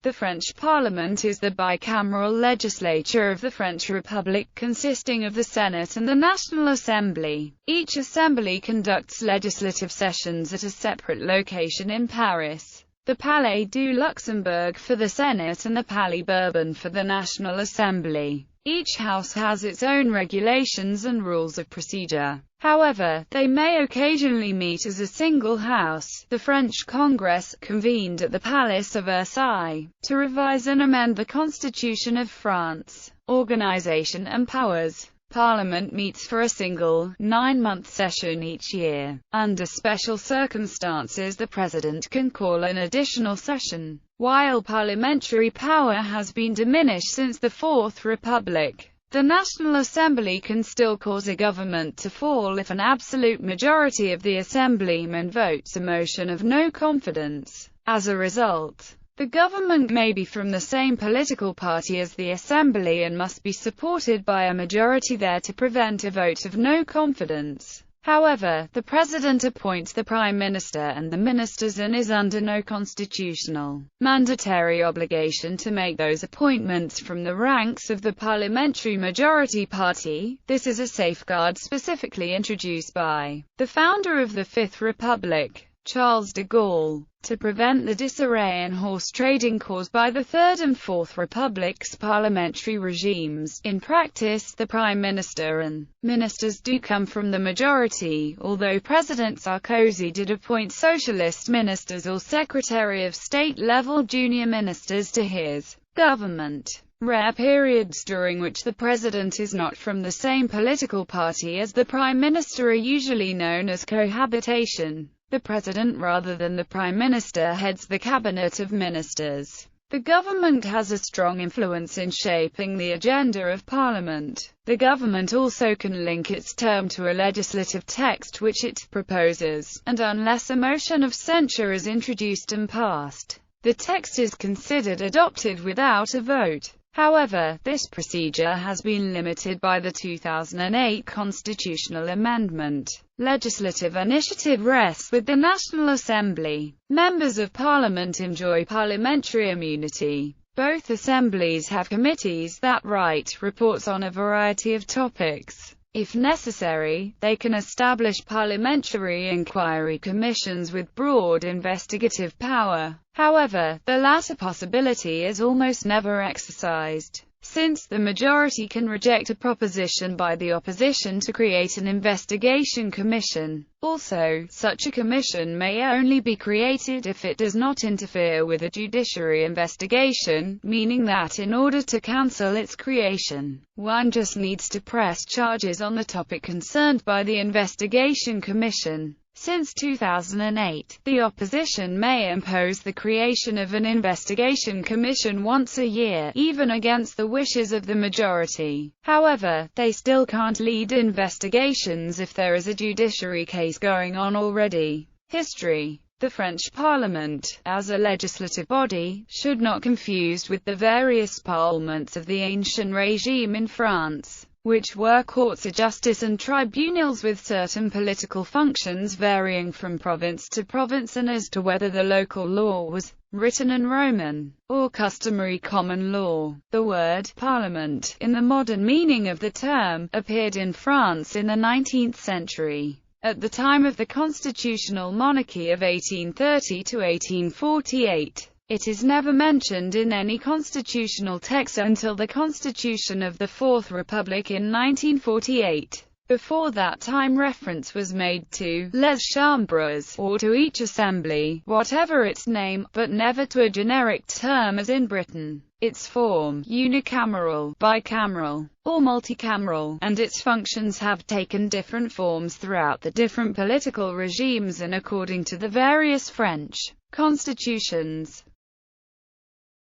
The French Parliament is the bicameral legislature of the French Republic, consisting of the Senate and the National Assembly. Each assembly conducts legislative sessions at a separate location in Paris: the Palais du Luxembourg for the Senate and the Palais Bourbon for the National Assembly. Each house has its own regulations and rules of procedure. However, they may occasionally meet as a single house. The French Congress, convened at the Palace of Versailles, to revise and amend the Constitution of France. Organization and powers. Parliament meets for a single, 9-month session each year. Under special circumstances, the President can call an additional session. While parliamentary power has been diminished since the Fourth Republic, the National Assembly can still cause a government to fall if an absolute majority of the assemblymen votes a motion of no confidence. As a result, the government may be from the same political party as the assembly and must be supported by a majority there to prevent a vote of no confidence. However, the President appoints the Prime Minister and the ministers and is under no constitutional, mandatory obligation to make those appointments from the ranks of the parliamentary majority party. This is a safeguard specifically introduced by the founder of the Fifth Republic, Charles de Gaulle, to prevent the disarray and horse trading caused by the Third and Fourth Republics' parliamentary regimes. In practice, the Prime Minister and ministers do come from the majority, although President Sarkozy did appoint socialist ministers or Secretary of State-level junior ministers to his government. Rare periods during which the President is not from the same political party as the Prime Minister are usually known as cohabitation. The President rather than the Prime Minister heads the Cabinet of Ministers. The government has a strong influence in shaping the agenda of Parliament. The government also can link its term to a legislative text which it proposes, and unless a motion of censure is introduced and passed, the text is considered adopted without a vote. However, this procedure has been limited by the 2008 constitutional amendment. Legislative initiative rests with the National Assembly. Members of Parliament enjoy parliamentary immunity. Both assemblies have committees that write reports on a variety of topics. If necessary, they can establish parliamentary inquiry commissions with broad investigative power. However, the latter possibility is almost never exercised, since the majority can reject a proposition by the opposition to create an investigation commission. Also, such a commission may only be created if it does not interfere with a judiciary investigation, meaning that in order to cancel its creation, one just needs to press charges on the topic concerned by the investigation commission. Since 2008, the opposition may impose the creation of an investigation commission once a year, even against the wishes of the majority. However, they still can't lead investigations if there is a judiciary case going on already. History. The French Parliament, as a legislative body, should not be confused with the various parlements of the ancient regime in France, which were courts of justice and tribunals with certain political functions varying from province to province and as to whether the local law was written in Roman or customary common law. The word parliament, in the modern meaning of the term, appeared in France in the 19th century. At the time of the constitutional monarchy of 1830 to 1848, it is never mentioned in any constitutional text until the Constitution of the Fourth Republic in 1948. Before that time reference was made to les chambres, or to each assembly, whatever its name, but never to a generic term as in Britain. Its form, unicameral, bicameral, or multicameral, and its functions have taken different forms throughout the different political regimes and according to the various French constitutions.